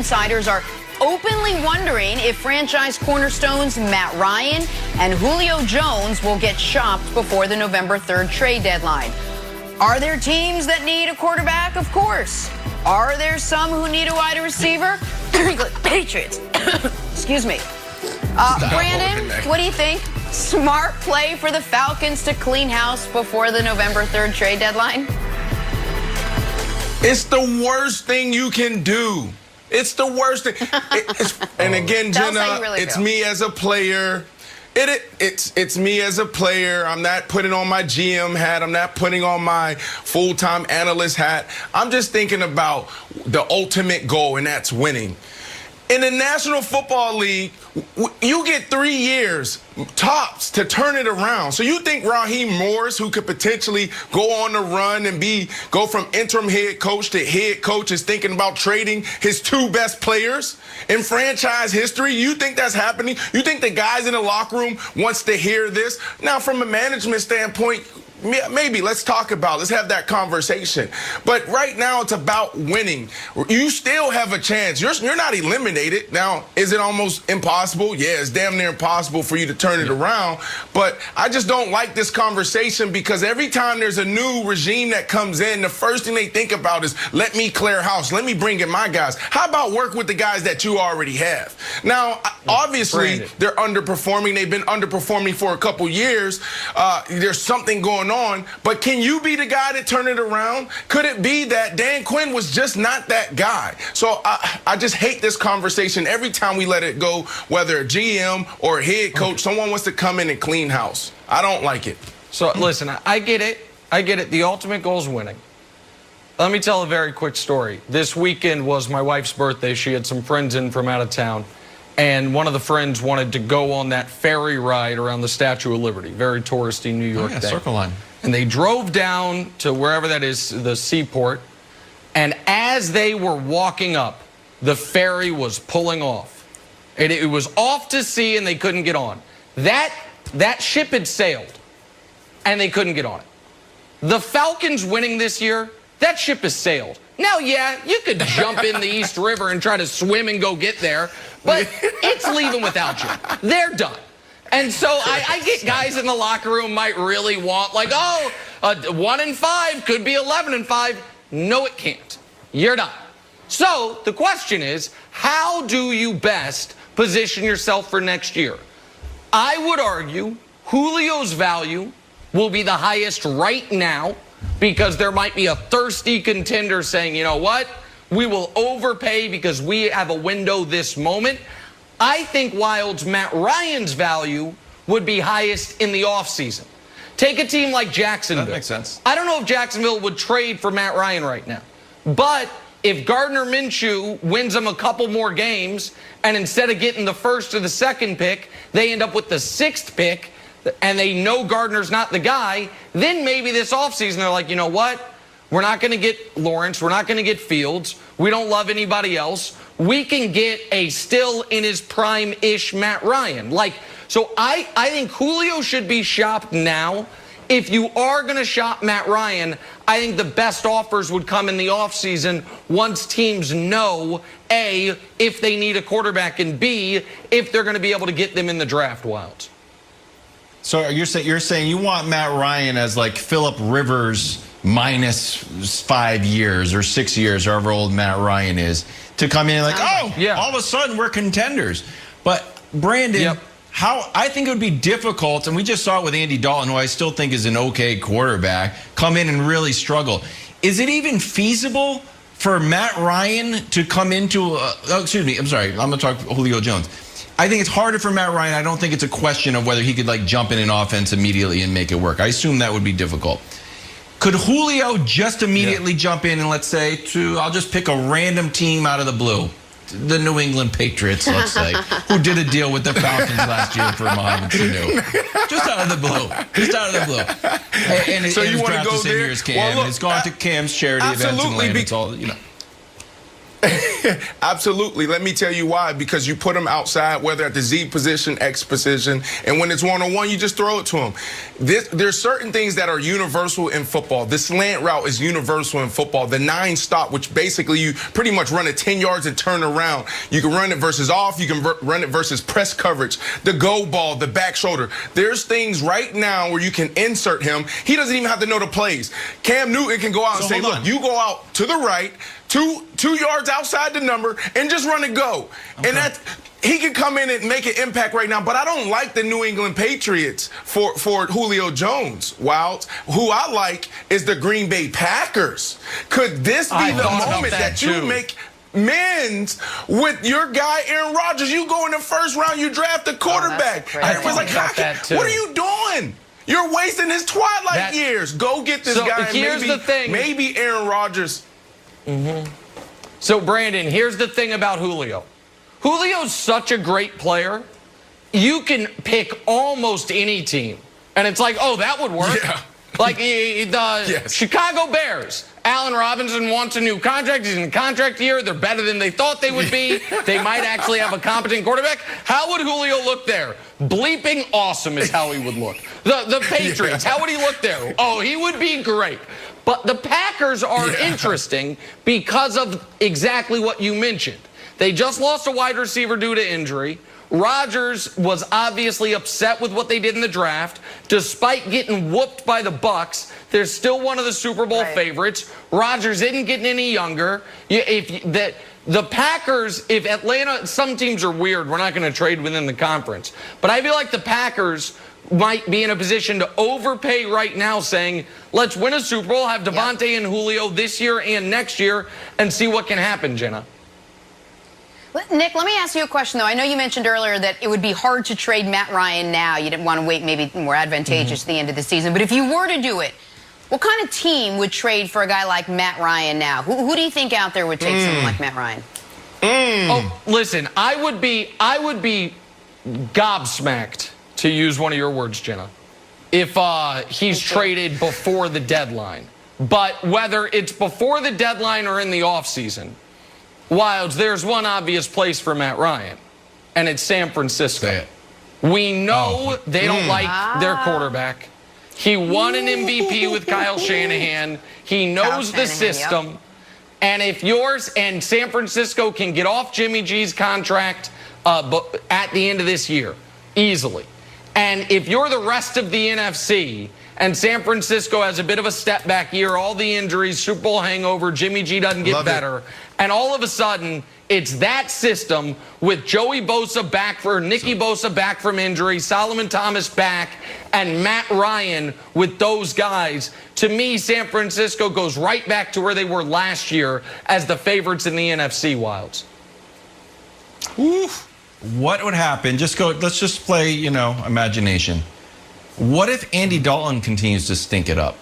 Insiders are openly wondering if franchise cornerstones Matt Ryan and Julio Jones will get shopped before the November 3rd trade deadline. Are there teams that need a quarterback? Of course. Are there some who need a wide receiver? Patriots. Excuse me. Brandon, what do you think? Smart play for the Falcons to clean house before the November 3rd trade deadline? It's the worst thing you can do. It's the worst thing. And again, Jenna, really it's feel. me as a player. It's me as a player. I'm not putting on my GM hat. I'm not putting on my full-time analyst hat. I'm just thinking about the ultimate goal, and that's winning. In the National Football League, you get 3 years tops to turn it around. So you think Raheem Morris, who could potentially go on the run and go from interim head coach to head coach, is thinking about trading his 2 best players in franchise history? You think that's happening? You think the guys in the locker room wants to hear this? Now, from a management standpoint, maybe let's talk about it. Let's have that conversation. But right now, it's about winning. You still have a chance. You're not eliminated. Now, is it almost impossible? Yeah, it's damn near impossible for you to turn it around. But I just don't like this conversation because every time there's a new regime that comes in, the first thing they think about is, let me clear house. Let me bring in my guys. How about work with the guys that you already have? Now, obviously, they're underperforming. They've been underperforming for a couple years. There's something going on, but can you be the guy to turn it around? Could it be that Dan Quinn was just not that guy? So I just hate this conversation every time we let it go, whether a GM or a head coach, someone wants to come in and clean house. I don't like it. So listen, I get it. I get it. The ultimate goal is winning. Let me tell a very quick story. This weekend was my wife's birthday. She had some friends in from out of town. And one of the friends wanted to go on that ferry ride around the Statue of Liberty, very touristy New York day. Circle Line. And they drove down to wherever that is, the seaport. And as they were walking up, the ferry was pulling off. It was off to sea and they couldn't get on. That ship had sailed and they couldn't get on it. The Falcons winning this year, that ship has sailed. Now, yeah, you could jump in the East River and try to swim and go get there, but it's leaving without you. They're done. And so I get guys in the locker room might really want, like, 1-5 could be 11-5. No, it can't. You're done. So the question is, how do you best position yourself for next year? I would argue Julio's value will be the highest right now, because there might be a thirsty contender saying, you know what, we will overpay because we have a window this moment. I think Wild's Matt Ryan's value would be highest in the offseason. Take a team like Jacksonville. That makes sense. I don't know if Jacksonville would trade for Matt Ryan right now. But if Gardner Minshew wins them a couple more games, and instead of getting the 1st or the 2nd pick, they end up with the 6th pick, and they know Gardner's not the guy, then maybe this offseason they're like, you know what? We're not going to get Lawrence. We're not going to get Fields. We don't love anybody else. We can get a still in his prime-ish Matt Ryan. So I think Julio should be shopped now. If you are going to shop Matt Ryan, I think the best offers would come in the offseason once teams know, A, if they need a quarterback, and B, if they're going to be able to get them in the draft, Wilds. So you're saying you want Matt Ryan as like Phillip Rivers minus 5 years or 6 years, however old Matt Ryan is, to come in like, all of a sudden we're contenders. But Brandon, how I think it would be difficult, and we just saw it with Andy Dalton, who I still think is an okay quarterback, come in and really struggle. Is it even feasible for Matt Ryan to come into excuse me, I'm sorry, I'm going to talk Julio Jones. I think it's harder for Matt Ryan. I don't think it's a question of whether he could like jump in an offense immediately and make it work. I assume that would be difficult. Could Julio just immediately jump in and let's say I'll just pick a random team out of the blue, the New England Patriots, let's say, who did a deal with the Falcons last year for Mohamed Sanu. Just out of the blue. Just out of the blue. And so you want to go the same there? Year as Cam. Well, look, it's gone to Cam's charity events in Atlanta. It's all, you know. Absolutely. Let me tell you why. Because you put him outside, whether at the Z position, X position, and when it's one-on-one, you just throw it to him. There's certain things that are universal in football. The slant route is universal in football. The 9-stop, which basically you pretty much run it 10 yards and turn around. You can run it versus off. You can run it versus press coverage. The go ball, the back shoulder. There's things right now where you can insert him. He doesn't even have to know the plays. Cam Newton can go out and say, look, you go out to the right, two yards outside the number, and just run and go. Okay. And that he can come in and make an impact right now. But I don't like the New England Patriots for Julio Jones. Wilds. Who I like is the Green Bay Packers. Could this be the moment that you make amends with your guy Aaron Rodgers? You go in the first round, you draft a quarterback. Everyone's like, what are you doing? You're wasting his twilight years. Go get this guy. Here's the thing. Maybe Aaron Rodgers. So, Brandon, here's the thing about Julio. Julio's such a great player. You can pick almost any team, and it's like, oh, that would work. Yeah. Like the Chicago Bears. Allen Robinson wants a new contract. He's in a contract year. They're better than they thought they would be. They might actually have a competent quarterback. How would Julio look there? Bleeping awesome is how he would look. The Patriots, how would he look there? Oh, he would be great. But the Packers are interesting because of exactly what you mentioned. They just lost a wide receiver due to injury. Rodgers was obviously upset with what they did in the draft. Despite getting whooped by the Bucs, they're still one of the Super Bowl favorites. Rodgers isn't getting any younger. The Packers, if Atlanta, some teams are weird. We're not going to trade within the conference. But I feel like the Packers might be in a position to overpay right now, saying, let's win a Super Bowl, have Devontae and Julio this year and next year, and see what can happen, Jenna. Nick, let me ask you a question, though. I know you mentioned earlier that it would be hard to trade Matt Ryan now. You didn't want to wait, maybe more advantageous at the end of the season. But if you were to do it, what kind of team would trade for a guy like Matt Ryan now? Who do you think out there would take someone like Matt Ryan? Oh, listen, I would be gobsmacked, to use one of your words, Jenna, if he's traded before the deadline. But whether it's before the deadline or in the offseason, Wilds, there's one obvious place for Matt Ryan, and it's San Francisco. We know they don't like their quarterback. He won an MVP with Kyle Shanahan. He knows the system. And if yours and San Francisco can get off Jimmy G's contract at the end of this year, easily. And if you're the rest of the NFC and San Francisco has a bit of a step back year, all the injuries, Super Bowl hangover, Jimmy G doesn't get better, and all of a sudden it's that system with Joey Bosa back Nicky Bosa back from injury, Solomon Thomas back, and Matt Ryan with those guys. To me, San Francisco goes right back to where they were last year as the favorites in the NFC, Wilds. Oof. What would happen? Let's just play, imagination. What if Andy Dalton continues to stink it up?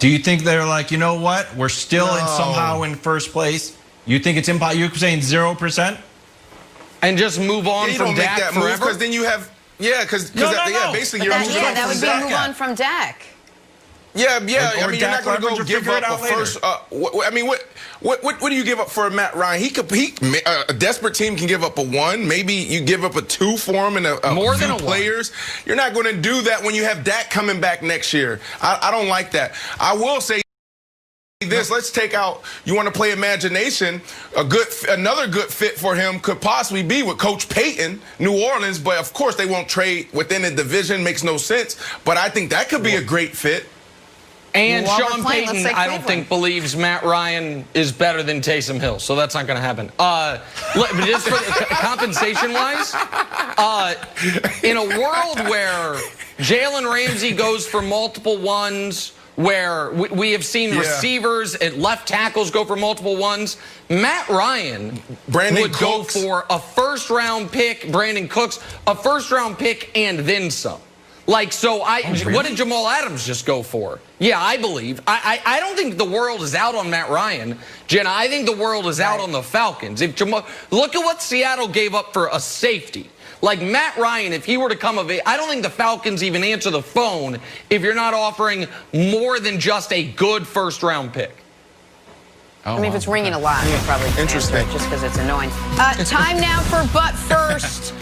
Do you think they're like, you know what? We're still somehow in first place. You think it's impossible? You're saying 0%? And just move on from Dak forever? Because then you have, basically you're moving that would be move on from Dak. Yeah. I mean, you're not going to go give up a first. What do you give up for a Matt Ryan? A desperate team can give up a 1. Maybe you give up a 2 for him and more than players. You're not going to do that when you have Dak coming back next year. I don't like that. I will say this. Let's take out. You want to play imagination? Another good fit for him could possibly be with Coach Payton, New Orleans. But of course, they won't trade within the division. Makes no sense. But I think that could be a great fit. And Sean Payton, I don't think, believes Matt Ryan is better than Taysom Hill, so that's not going to happen. Just for compensation-wise, in a world where Jalen Ramsey goes for multiple ones, where we have seen receivers and left tackles go for multiple ones, Matt Ryan would go for a first-round pick, Brandon Cooks, a first-round pick and then some. What did Jamal Adams just go for? Yeah, I believe. I don't think the world is out on Matt Ryan, Jenna. I think the world is out on the Falcons. Look at what Seattle gave up for a safety. Like Matt Ryan, if he were to come of age, I don't think the Falcons even answer the phone if you're not offering more than just a good first-round pick. I mean, if it's ringing a lot, you'll probably answer it just because it's annoying. Time now for But First.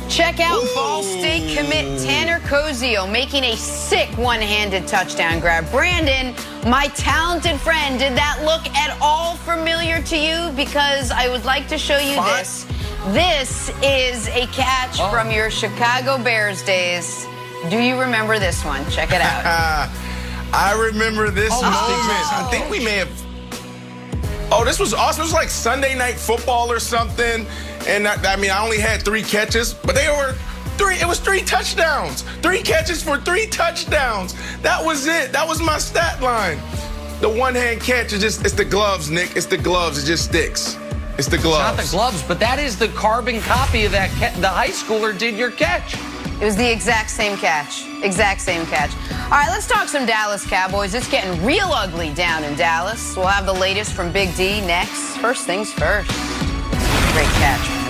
Check out Ball State commit Tanner Cozio making a sick one-handed touchdown grab. Brandon, my talented friend, did that look at all familiar to you? Because I would like to show you this. This is a catch from your Chicago Bears days. Do you remember this one? Check it out. I remember this moment. I think we may have... Oh, this was awesome. It was like Sunday Night Football or something. And I only had 3 catches, but they were 3. It was 3 touchdowns. 3 catches for 3 touchdowns. That was it. That was my stat line. The one-hand catch is just, it's the gloves, Nick. It's the gloves. It just sticks. It's the gloves. It's not the gloves, but that is the carbon copy of that the high schooler did your catch. It was the exact same catch. Exact same catch. All right, let's talk some Dallas Cowboys. It's getting real ugly down in Dallas. We'll have the latest from Big D next. First things first. Great catch.